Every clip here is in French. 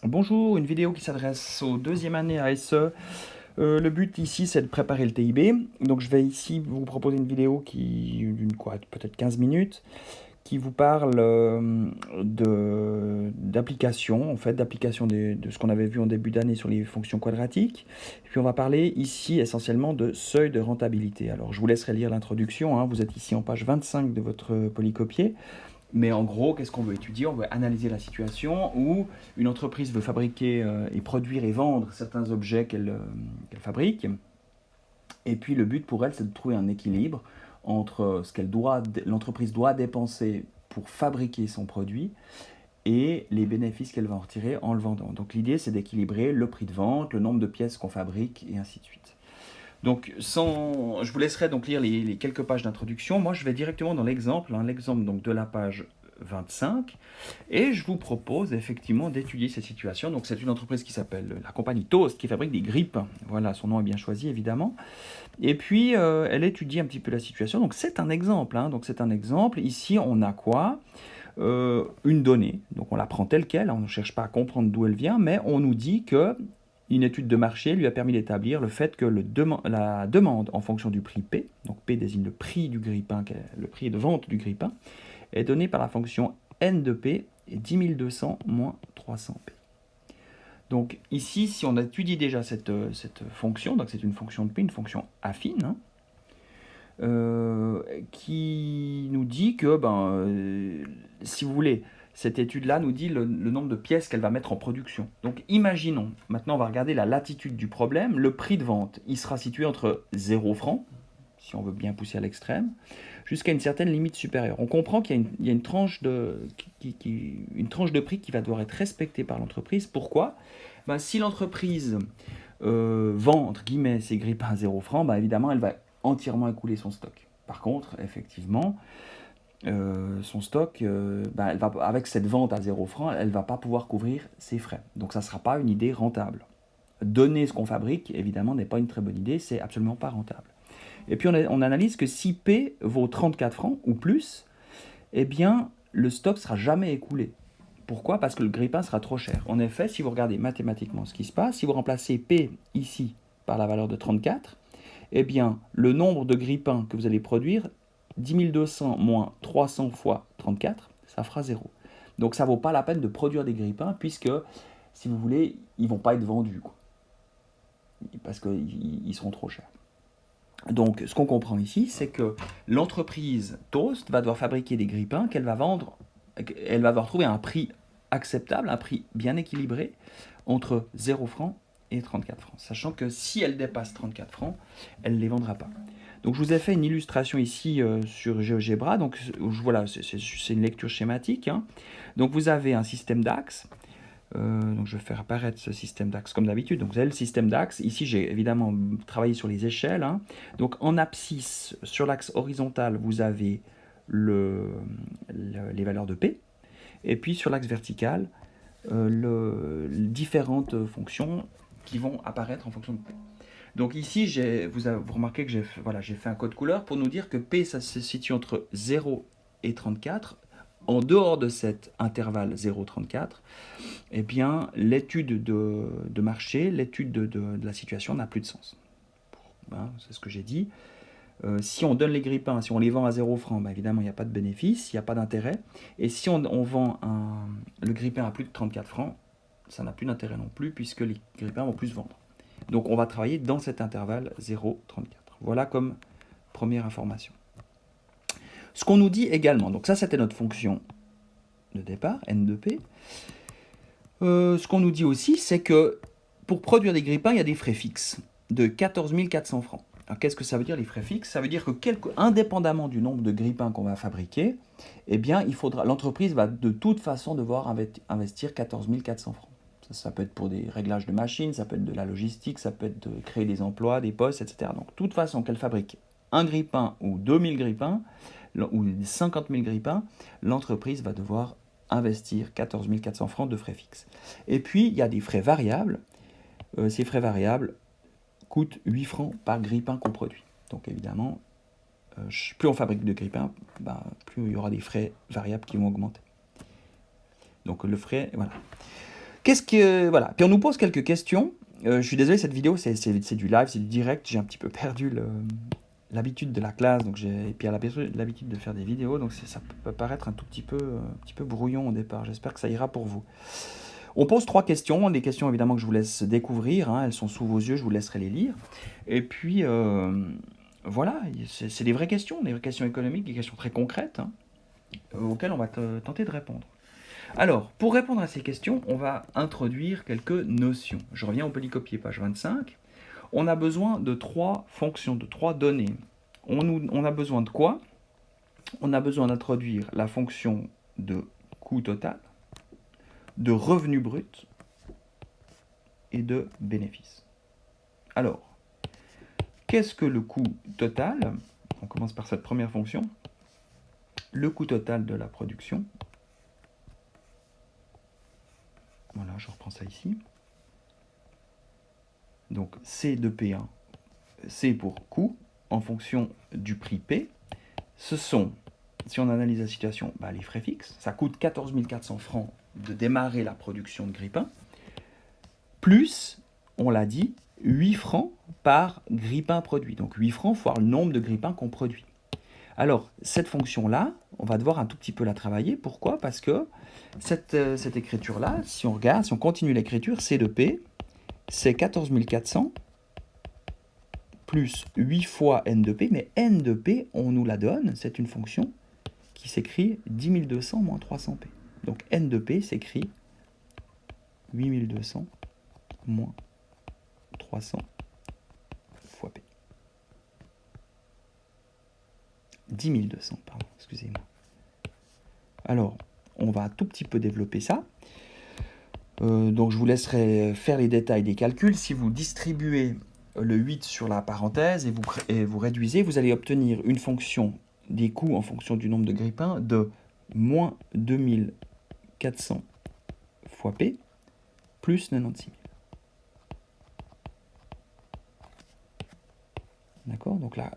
Bonjour, une vidéo qui s'adresse aux deuxième année ASE. Le but ici, c'est de préparer le TIB. Donc je vais ici vous proposer une vidéo d'une quoi, peut-être 15 minutes, qui vous parle d'application, en fait, d'application de ce qu'on avait vu en début d'année sur les fonctions quadratiques. Et puis on va parler ici essentiellement de seuil de rentabilité. Alors je vous laisserai lire l'introduction, hein. Vous êtes ici en page 25 de votre polycopier. Mais en gros, qu'est-ce qu'on veut étudier? On veut analyser la situation où une entreprise veut fabriquer et produire et vendre certains objets qu'elle fabrique. Et puis le but pour elle, c'est de trouver un équilibre entre ce l'entreprise doit dépenser pour fabriquer son produit et les bénéfices qu'elle va en retirer en le vendant. Donc l'idée, c'est d'équilibrer le prix de vente, le nombre de pièces qu'on fabrique et ainsi de suite. Donc, je vous laisserai donc lire les quelques pages d'introduction. Moi, je vais directement dans l'exemple, hein, l'exemple donc de la page 25, et je vous propose effectivement d'étudier cette situation. Donc, c'est une entreprise qui s'appelle la compagnie Toast, qui fabrique des grippes. Voilà, son nom est bien choisi évidemment. Et puis, elle étudie un petit peu la situation. Donc, c'est un exemple. Hein. Donc, c'est un exemple. Ici, on a quoi? Une donnée. Donc, on la prend telle quelle. On ne cherche pas à comprendre d'où elle vient, mais on nous dit que une étude de marché lui a permis d'établir le fait que la demande en fonction du prix P, donc P désigne le prix du grille-pain, le prix de vente du grille-pain, est donnée par la fonction N de P et 10 200 moins 300P. Donc ici, si on étudie déjà cette fonction, donc c'est une fonction de P, une fonction affine, hein, qui nous dit que, si vous voulez, cette étude-là nous dit le nombre de pièces qu'elle va mettre en production. Donc imaginons, maintenant on va regarder la latitude du problème, le prix de vente, il sera situé entre 0 francs, si on veut bien pousser à l'extrême, jusqu'à une certaine limite supérieure. On comprend qu'il y a une tranche une tranche de prix qui va devoir être respectée par l'entreprise. Pourquoi? Si l'entreprise vend, entre guillemets, ses grippes à 0 francs, évidemment, elle va entièrement écouler son stock. Par contre, effectivement, son stock, elle va, avec cette vente à 0 francs, elle ne va pas pouvoir couvrir ses frais. Donc ça ne sera pas une idée rentable. Donner ce qu'on fabrique, évidemment, n'est pas une très bonne idée, c'est absolument pas rentable. Et puis on analyse que si P vaut 34 francs ou plus, eh bien, le stock ne sera jamais écoulé. Pourquoi? Parce que le grille-pain sera trop cher. En effet, si vous regardez mathématiquement ce qui se passe, si vous remplacez P ici par la valeur de 34, eh bien, le nombre de grille-pains que vous allez produire, 10 200 moins 300 fois 34, ça fera 0. Donc ça ne vaut pas la peine de produire des grille-pains puisque, si vous voulez, ils ne vont pas être vendus, quoi, parce qu'ils seront trop chers. Donc, ce qu'on comprend ici, c'est que l'entreprise Toast va devoir fabriquer des grille-pains qu'elle va vendre, elle va devoir trouver un prix acceptable, un prix bien équilibré entre 0 francs et 34 francs. Sachant que si elle dépasse 34 francs, elle ne les vendra pas. Donc, je vous ai fait une illustration ici sur GeoGebra. Donc, voilà, c'est une lecture schématique, hein. Donc, vous avez un système d'axes. Donc je vais faire apparaître ce système d'axes comme d'habitude. Donc vous avez le système d'axes. Ici j'ai évidemment travaillé sur les échelles, hein. Donc en abscisse, sur l'axe horizontal, vous avez les valeurs de P. Et puis sur l'axe vertical, différentes fonctions qui vont apparaître en fonction de P. Donc ici, vous remarquez que j'ai fait un code couleur pour nous dire que P, ça se situe entre 0 et 34. En dehors de cet intervalle 0,34, eh bien, l'étude de marché, l'étude de la situation n'a plus de sens. C'est ce que j'ai dit. Si on donne les grippins, si on les vend à 0 francs, évidemment, il n'y a pas de bénéfice, il n'y a pas d'intérêt. Et si on vend le grippin à plus de 34 francs, ça n'a plus d'intérêt non plus, puisque les grippins vont plus se vendre. Donc on va travailler dans cet intervalle 0,34. Voilà comme première information. Ce qu'on nous dit également, donc ça c'était notre fonction de départ, N de P. Ce qu'on nous dit aussi, c'est que pour produire des grippins, il y a des frais fixes de 14 400 francs. Alors qu'est-ce que ça veut dire les frais fixes? Ça veut dire que indépendamment du nombre de grippins qu'on va fabriquer, eh bien, l'entreprise va de toute façon devoir investir 14 400 francs. Ça peut être pour des réglages de machines, ça peut être de la logistique, ça peut être de créer des emplois, des postes, etc. Donc, de toute façon, qu'elle fabrique un grippin ou 2000 grippins, ou 50 000 grippins, l'entreprise va devoir investir 14 400 francs de frais fixes. Et puis, il y a des frais variables. Ces frais variables coûtent 8 francs par grippin qu'on produit. Donc, évidemment, plus on fabrique de grippins, plus il y aura des frais variables qui vont augmenter. Donc, le frais, voilà. Voilà. Puis on nous pose quelques questions. Je suis désolé, cette vidéo, c'est du live, c'est du direct. J'ai un petit peu perdu l'habitude de la classe, et puis l'habitude de faire des vidéos, donc ça peut paraître un petit peu brouillon au départ. J'espère que ça ira pour vous. On pose 3 questions, des questions évidemment que je vous laisse découvrir, hein, elles sont sous vos yeux, je vous laisserai les lire. Et puis voilà, c'est des vraies questions économiques, des questions très concrètes, hein, auxquelles on va tenter de répondre. Alors, pour répondre à ces questions, on va introduire quelques notions. Je reviens au polycopier, page 25. On a besoin de 3 fonctions, de 3 données. On a besoin de quoi? On a besoin d'introduire la fonction de coût total, de revenu brut et de bénéfice. Alors, qu'est-ce que le coût total? On commence par cette première fonction. Le coût total de la production. Voilà, je reprends ça ici. Donc C de P1, C pour coût, en fonction du prix P. Ce sont, si on analyse la situation, les frais fixes. Ça coûte 14 400 francs de démarrer la production de grille-pain, plus, on l'a dit, 8 francs par grille-pain produit. Donc 8 francs fois le nombre de grille-pain qu'on produit. Alors, cette fonction-là, on va devoir un tout petit peu la travailler. Pourquoi? Parce que cette écriture-là, si on regarde, si on continue l'écriture, C de P, c'est 14 400 plus 8 fois n de p, mais n de p, on nous la donne, c'est une fonction qui s'écrit 10 200 moins 300p. Donc n de p s'écrit 8200 moins 300 fois p. 10 200, pardon, excusez-moi. Alors, on va un tout petit peu développer ça. Donc je vous laisserai faire les détails des calculs. Si vous distribuez le 8 sur la parenthèse et vous réduisez, vous allez obtenir une fonction des coûts en fonction du nombre de grille-pain de moins 2400 fois P plus 96 000. D'accord? Donc là,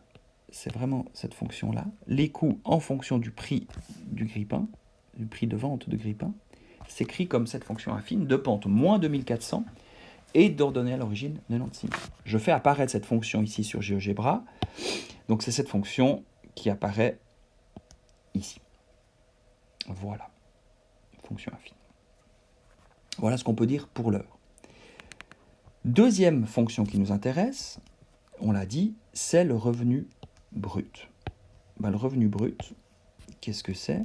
c'est vraiment cette fonction-là. Les coûts en fonction du prix du grille-pain, du prix de vente de grille-pain, s'écrit comme cette fonction affine de pente moins 2400 et d'ordonnée à l'origine 96 000. Je fais apparaître cette fonction ici sur GeoGebra. Donc c'est cette fonction qui apparaît ici. Voilà. Fonction affine. Voilà ce qu'on peut dire pour l'heure. Deuxième fonction qui nous intéresse, on l'a dit, c'est le revenu brut. Le revenu brut, qu'est-ce que c'est?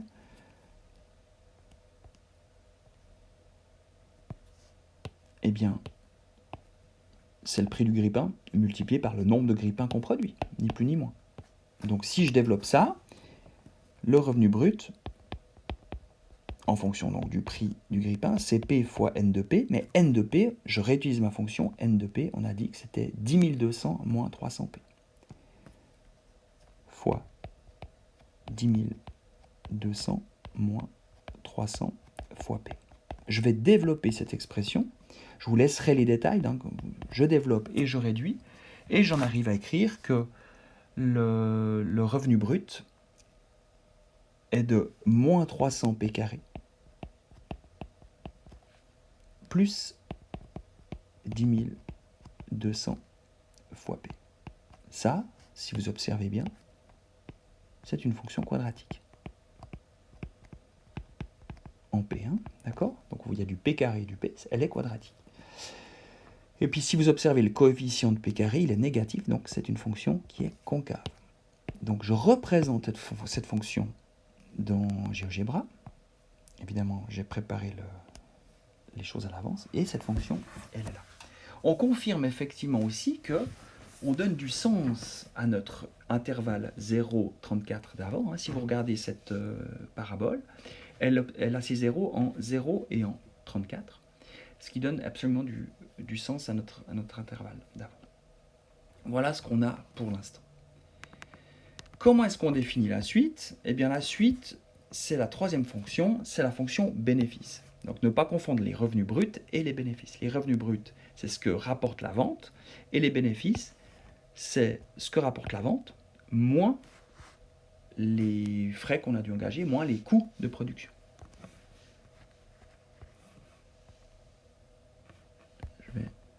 Eh bien, c'est le prix du grille-pain multiplié par le nombre de grille-pain qu'on produit, ni plus ni moins. Donc si je développe ça, le revenu brut, en fonction donc du prix du grille-pain, c'est P fois N de P, mais N de P, je réutilise ma fonction N de P, on a dit que c'était 10 200 moins 300P, fois 10 200 moins 300 fois P. Je vais développer cette expression, je vous laisserai les détails, donc je développe et je réduis, et j'en arrive à écrire que le revenu brut est de moins 300P carré plus 10 200 fois P. Ça, si vous observez bien, c'est une fonction quadratique. En P1, d'accord? Donc il y a du P carré et du P, elle est quadratique. Et puis si vous observez le coefficient de P carré, il est négatif, donc c'est une fonction qui est concave. Donc je représente cette fonction dans GeoGebra. Évidemment, j'ai préparé les choses à l'avance, et cette fonction, elle est là. On confirme effectivement aussi que on donne du sens à notre intervalle 0,34 d'avant. Hein. Si vous regardez cette parabole, elle a ses zéros en 0 et en 34, ce qui donne absolument du sens à notre intervalle d'avant. Voilà ce qu'on a pour l'instant. Comment est-ce qu'on définit la suite? Eh bien la suite, c'est la troisième fonction, c'est la fonction bénéfice. Donc ne pas confondre les revenus bruts et les bénéfices. Les revenus bruts, c'est ce que rapporte la vente, et les bénéfices, c'est ce que rapporte la vente, moins les frais qu'on a dû engager, moins les coûts de production.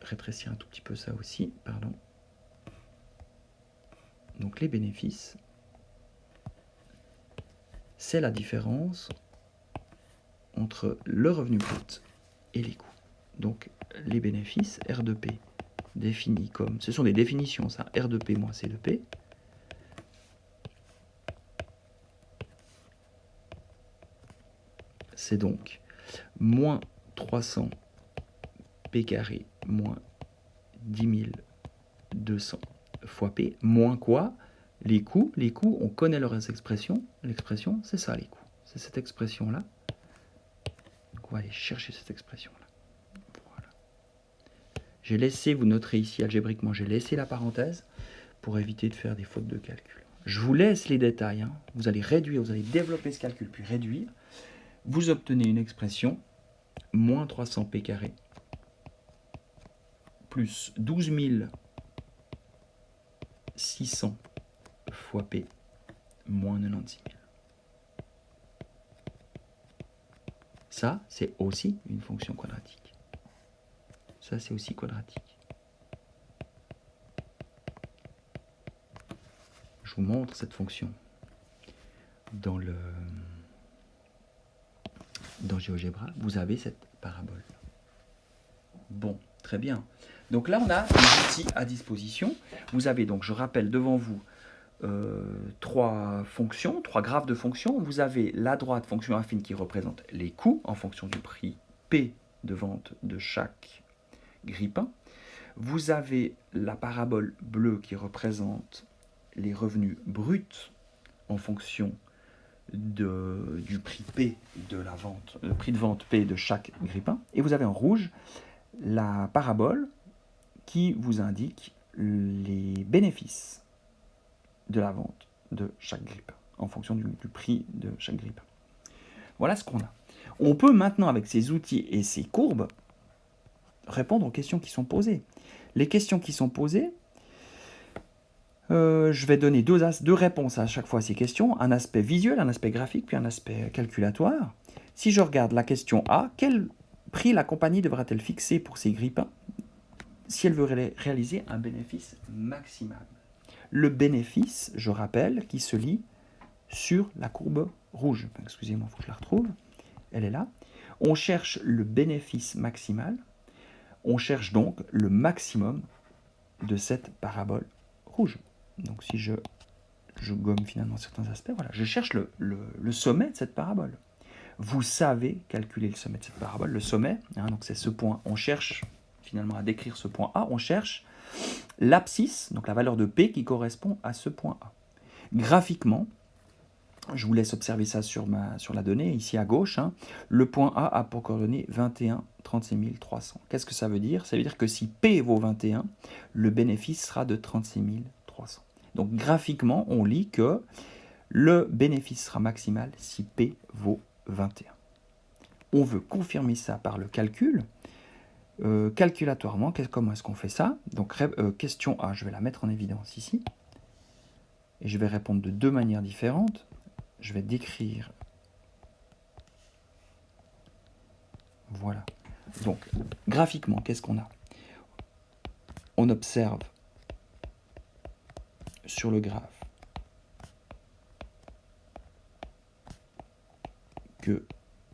rétrécir un tout petit peu ça aussi, pardon. Donc les bénéfices, c'est la différence entre le revenu brut et les coûts. Donc les bénéfices, R de P, défini comme, ce sont des définitions ça, R de P moins C de P, c'est donc moins 300 P carré moins 10 200 fois P, moins quoi? Les coûts, on connaît leurs expressions. L'expression, c'est ça les coûts. C'est cette expression-là. Donc on va aller chercher cette expression-là. Voilà. J'ai laissé, vous noterez ici algébriquement, j'ai laissé la parenthèse pour éviter de faire des fautes de calcul. Je vous laisse les détails. Hein. Vous allez réduire, vous allez développer ce calcul, puis réduire. Vous obtenez une expression, moins 300 P carré, plus 12 600 fois P, moins 96 000. Ça, c'est aussi une fonction quadratique. Ça, c'est aussi quadratique. Je vous montre cette fonction dans GeoGebra. Vous avez cette parabole. Bon, très bien. Donc là, on a des outils à disposition. Vous avez donc, je rappelle, devant vous, trois fonctions, trois graphes de fonctions. Vous avez la droite fonction affine qui représente les coûts en fonction du prix P de vente de chaque grippin. Vous avez la parabole bleue qui représente les revenus bruts en fonction du prix P de la vente, le prix de vente P de chaque grippin. Et vous avez en rouge la parabole qui vous indique les bénéfices de la vente de chaque grippe, en fonction du prix de chaque grippe. Voilà ce qu'on a. On peut maintenant, avec ces outils et ces courbes, répondre aux questions qui sont posées. Les questions qui sont posées, je vais donner deux réponses à chaque fois à ces questions, un aspect visuel, un aspect graphique, puis un aspect calculatoire. Si je regarde la question A, quel prix la compagnie devra-t-elle fixer pour ses grippins si elle veut réaliser un bénéfice maximal? Le bénéfice, je rappelle, qui se lit sur la courbe rouge. Excusez-moi, il faut que je la retrouve. Elle est là. On cherche le bénéfice maximal. On cherche donc le maximum de cette parabole rouge. Donc si je gomme finalement certains aspects, voilà, je cherche le sommet de cette parabole. Vous savez calculer le sommet de cette parabole. Le sommet, hein, donc c'est ce point. On cherche finalement à décrire ce point A. On cherche l'abscisse, donc la valeur de P qui correspond à ce point A. Graphiquement, je vous laisse observer ça sur la donnée, ici à gauche. Hein, le point A pour coordonnées 21 36 300. Qu'est-ce que ça veut dire? Ça veut dire que si P vaut 21, le bénéfice sera de 36 300. Donc graphiquement, on lit que le bénéfice sera maximal si P vaut 21. On veut confirmer ça par le calcul. Calculatoirement, comment est-ce qu'on fait ça? Donc question A, je vais la mettre en évidence ici. Et je vais répondre de deux manières différentes. Je vais décrire. Voilà. Donc, graphiquement, qu'est-ce qu'on a? On observe sur le graphe que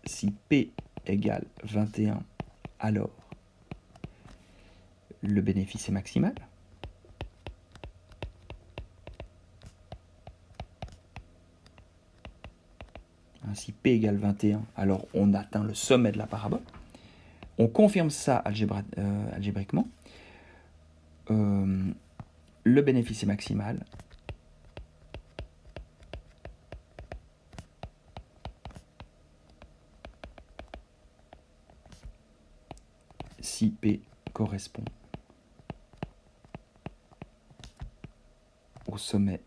si P égale 21, alors le bénéfice est maximal. Si P égale 21, alors on atteint le sommet de la parabole. On confirme ça algébriquement. Le bénéfice est maximal. Si P correspond au sommet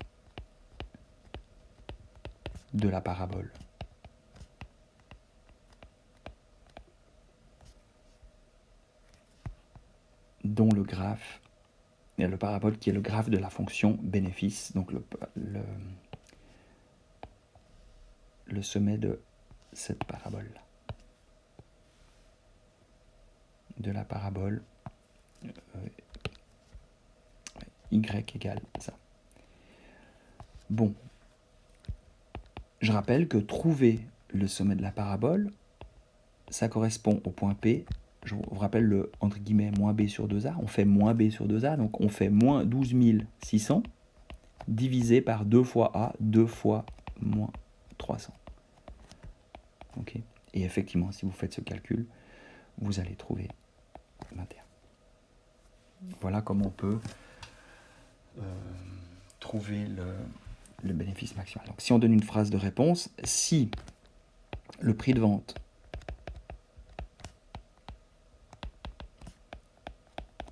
de la parabole. Dont le graphe, et le parabole qui est le graphe de la fonction bénéfice, donc le sommet de cette parabole. De la parabole y égale ça. Bon, je rappelle que trouver le sommet de la parabole, ça correspond au point P. Je vous rappelle le, entre guillemets, moins B sur 2A. On fait moins B sur 2A, donc on fait moins 12 600 divisé par 2 fois A, 2 fois moins 300. Ok. Et effectivement, si vous faites ce calcul, vous allez trouver 21. Voilà comment on peut trouver le bénéfice maximal. Donc si on donne une phrase de réponse, si le prix de vente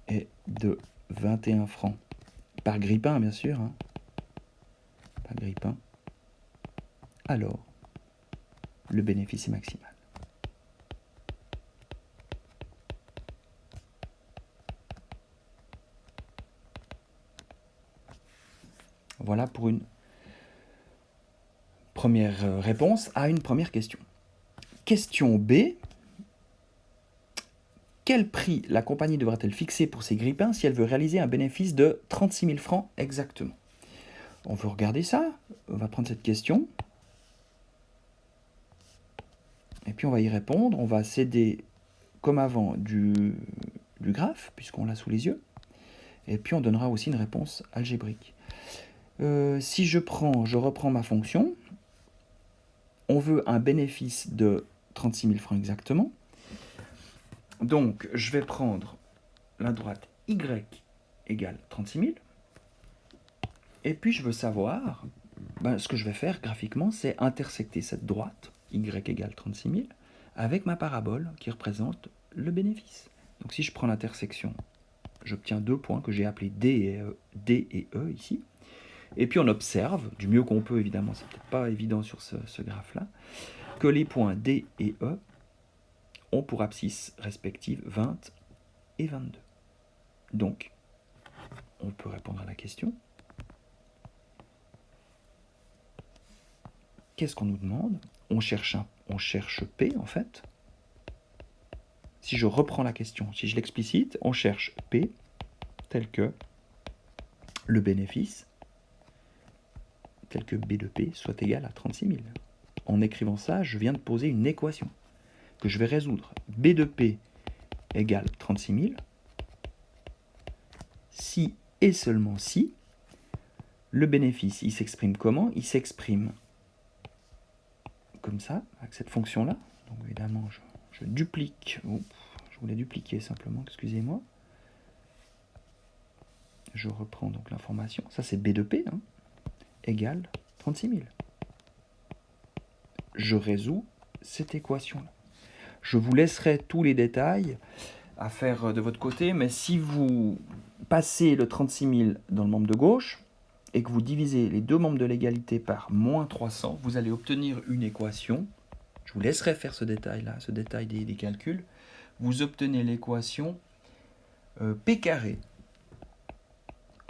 est de 21 francs par grille-pain, bien sûr, hein, par grille-pain, alors le bénéfice est maximal. Voilà pour une première réponse à une première question. Question B. Quel prix la compagnie devra-t-elle fixer pour ses grille-pains si elle veut réaliser un bénéfice de 36 000 francs exactement? On veut regarder ça. On va prendre cette question. Et puis on va y répondre. On va céder comme avant du graphe, puisqu'on l'a sous les yeux. Et puis on donnera aussi une réponse algébrique. Si je reprends ma fonction, on veut un bénéfice de 36 000 francs exactement. Donc je vais prendre la droite y égale 36 000. Et puis je veux savoir, ce que je vais faire graphiquement, c'est intersecter cette droite, y égale 36 000, avec ma parabole qui représente le bénéfice. Donc si je prends l'intersection, j'obtiens 2 points que j'ai appelés D et E ici. Et puis on observe, du mieux qu'on peut évidemment, c'est peut-être pas évident sur ce graphe-là, que les points D et E ont pour abscisse respective 20 et 22. Donc, on peut répondre à la question. Qu'est-ce qu'on nous demande? On cherche P en fait. Si je reprends la question, si je l'explicite, on cherche P tel que le bénéfice, tel que B de P soit égal à 36 000. En écrivant ça, je viens de poser une équation que je vais résoudre. B de P égale 36 000. Si et seulement si, le bénéfice, il s'exprime comment? Il s'exprime comme ça, avec cette fonction-là. Donc évidemment, je duplique. Je voulais dupliquer simplement, excusez-moi. Je reprends donc l'information. Ça, c'est B de P, hein, égale 36 000. Je résous cette équation-là. Je vous laisserai tous les détails à faire de votre côté, mais si vous passez le 36 000 dans le membre de gauche et que vous divisez les deux membres de l'égalité par moins 300, vous allez obtenir une équation. Je vous laisserai faire ce détail-là, ce détail des calculs. Vous obtenez l'équation P carré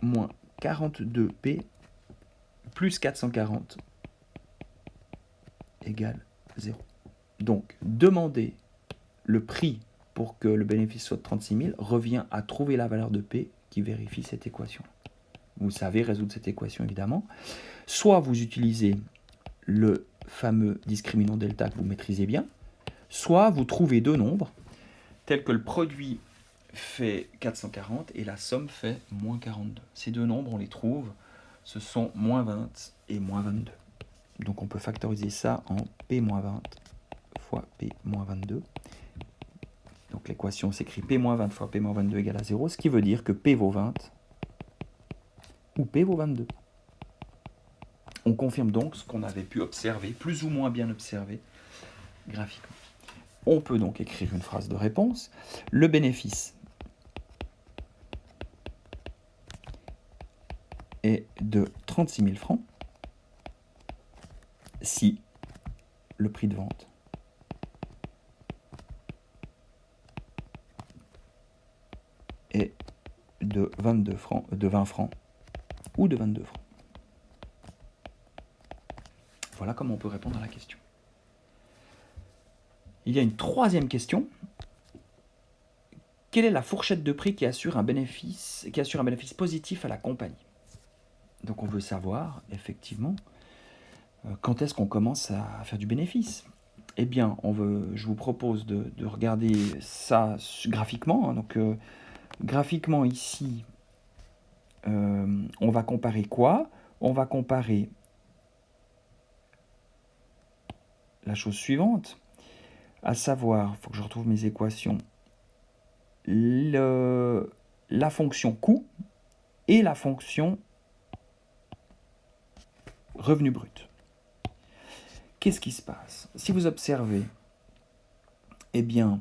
moins 42P plus 440 égale 0. Donc, demander le prix pour que le bénéfice soit de 36 000 revient à trouver la valeur de P qui vérifie cette équation. Vous savez résoudre cette équation évidemment. Soit vous utilisez le fameux discriminant delta que vous maîtrisez bien, soit vous trouvez deux nombres tels que le produit fait 440 et la somme fait moins 42. Ces deux nombres, on les trouve, ce sont moins 20 et moins 22. Donc on peut factoriser ça en P-20 fois P-22. Donc l'équation s'écrit P-20 fois P-22 égale à 0, ce qui veut dire que P vaut 20 ou P vaut 22. On confirme donc ce qu'on avait pu observer, plus ou moins bien observé graphiquement. On peut donc écrire une phrase de réponse. Le bénéfice est de 36 000 francs si le prix de vente est de 22 francs, de 20 francs ou de 22 francs. Voilà comment on peut répondre à la question. Il y a une troisième question quelle est la fourchette de prix qui assure un bénéfice positif à la compagnie? Donc on veut savoir, effectivement, quand est-ce qu'on commence à faire du bénéfice? Eh bien, je vous propose de regarder ça graphiquement, hein. Donc, graphiquement, ici, on va comparer quoi? On va comparer la chose suivante, à savoir, il faut que je retrouve mes équations, la fonction coût et la fonction revenu brut. Qu'est-ce qui se passe? Si vous observez, eh bien,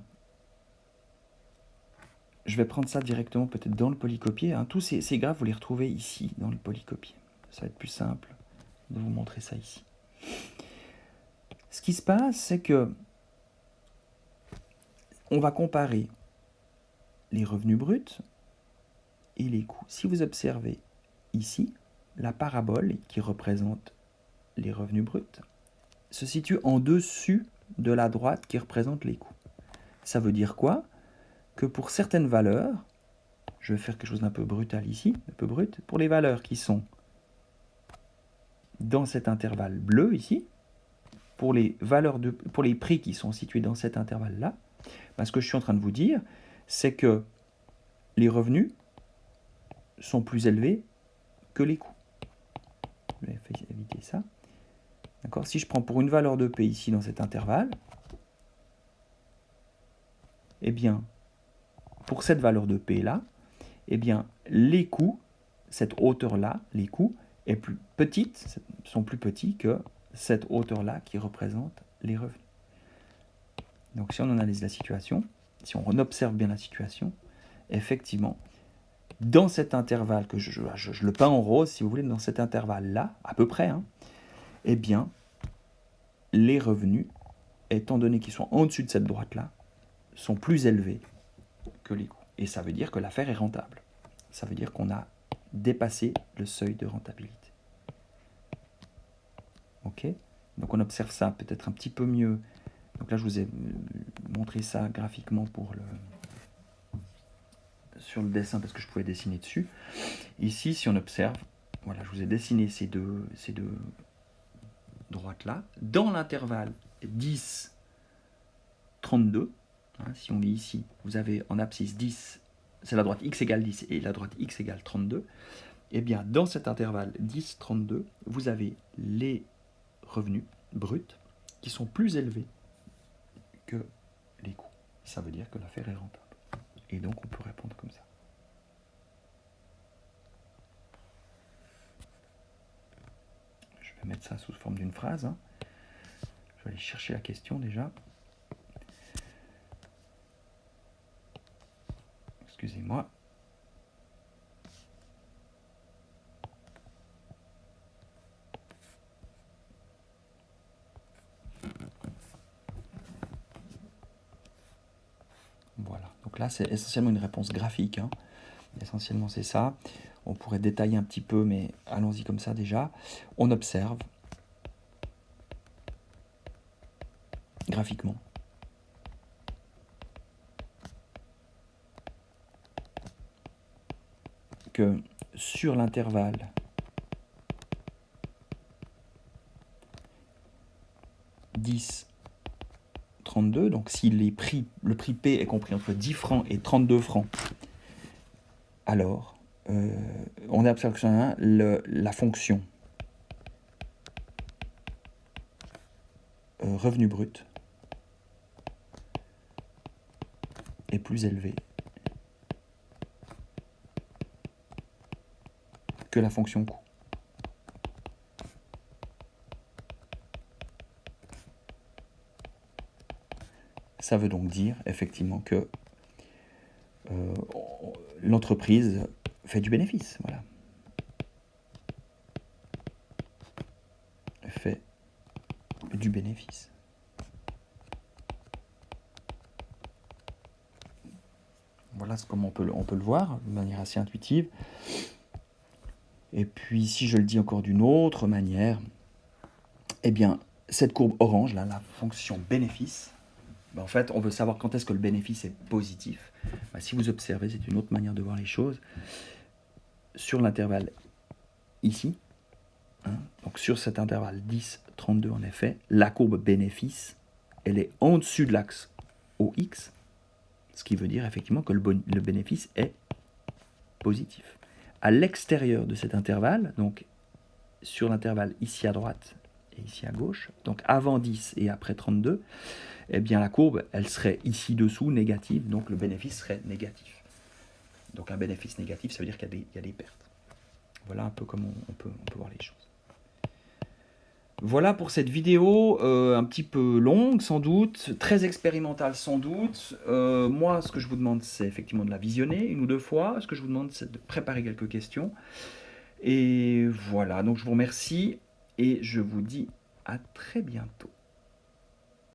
je vais prendre ça directement peut-être dans le polycopier, hein. Tous ces graphes, vous les retrouvez ici, dans le polycopier. Ça va être plus simple de vous montrer ça ici. Ce qui se passe, c'est que on va comparer les revenus bruts et les coûts. Si vous observez ici, la parabole qui représente les revenus bruts se situe en dessus de la droite qui représente les coûts. Ça veut dire quoi? Que pour certaines valeurs, je vais faire quelque chose d'un peu brutal ici, un peu brut, pour les valeurs qui sont dans cet intervalle bleu ici, pour les prix qui sont situés dans cet intervalle-là, ben, ce que je suis en train de vous dire, c'est que les revenus sont plus élevés que les coûts. Je vais éviter ça. D'accord? Si je prends pour une valeur de P ici dans cet intervalle, eh bien, pour cette valeur de P là, eh bien, les coûts, cette hauteur-là, les coûts, sont plus petits que cette hauteur-là qui représente les revenus. Donc si on analyse la situation, si on observe bien la situation, effectivement, dans cet intervalle, que je le peins en rose, si vous voulez, dans cet intervalle-là, à peu près, hein, eh bien, les revenus, étant donné qu'ils sont en dessus de cette droite-là, sont plus élevés que les coûts. Et ça veut dire que l'affaire est rentable. Ça veut dire qu'on a dépassé le seuil de rentabilité. Ok? Donc on observe ça peut-être un petit peu mieux. Donc là, je vous ai montré ça graphiquement sur le dessin parce que je pouvais dessiner dessus. Ici, si on observe, voilà, je vous ai dessiné ces deux droites-là. Dans l'intervalle 10, 32, hein, si on lit ici, vous avez en abscisse 10, c'est la droite x égale 10 et la droite x égale 32. Et bien, dans cet intervalle 10, 32, vous avez les revenus bruts qui sont plus élevés que les coûts. Ça veut dire que l'affaire est rentable. Et donc, on peut répondre comme ça. Je vais mettre ça sous forme d'une phrase, hein. Je vais aller chercher la question déjà. Excusez-moi. Voilà. Donc là, c'est essentiellement une réponse graphique, hein. Essentiellement, c'est ça. On pourrait détailler un petit peu, mais allons-y comme ça déjà. On observe graphiquement que sur l'intervalle 10, 32, donc si le prix P est compris entre 10 francs et 32 francs, alors on observe que la fonction revenu brut est plus élevée que la fonction coût. Ça veut donc dire effectivement que l'entreprise fait du bénéfice. Voilà. Fait du bénéfice. Voilà comment on peut le voir de manière assez intuitive. Et puis, si je le dis encore d'une autre manière, eh bien, cette courbe orange, là, la fonction bénéfice, En fait, on veut savoir quand est-ce que le bénéfice est positif. Si vous observez, c'est une autre manière de voir les choses. Sur l'intervalle ici, hein, donc sur cet intervalle 10, 32 en effet, la courbe bénéfice, elle est en dessus de l'axe OX, ce qui veut dire effectivement que le bénéfice est positif. À l'extérieur de cet intervalle, donc sur l'intervalle ici à droite et ici à gauche, donc avant 10 et après 32, eh bien la courbe, elle serait ici dessous négative, donc le bénéfice serait négatif. Donc un bénéfice négatif, ça veut dire qu'il y a des pertes. Voilà un peu comment on peut voir les choses. Voilà pour cette vidéo, un petit peu longue sans doute, très expérimentale sans doute. Moi, ce que je vous demande, c'est effectivement de la visionner 1 ou 2 fois. Ce que je vous demande, c'est de préparer quelques questions. Et voilà, donc je vous remercie et je vous dis à très bientôt.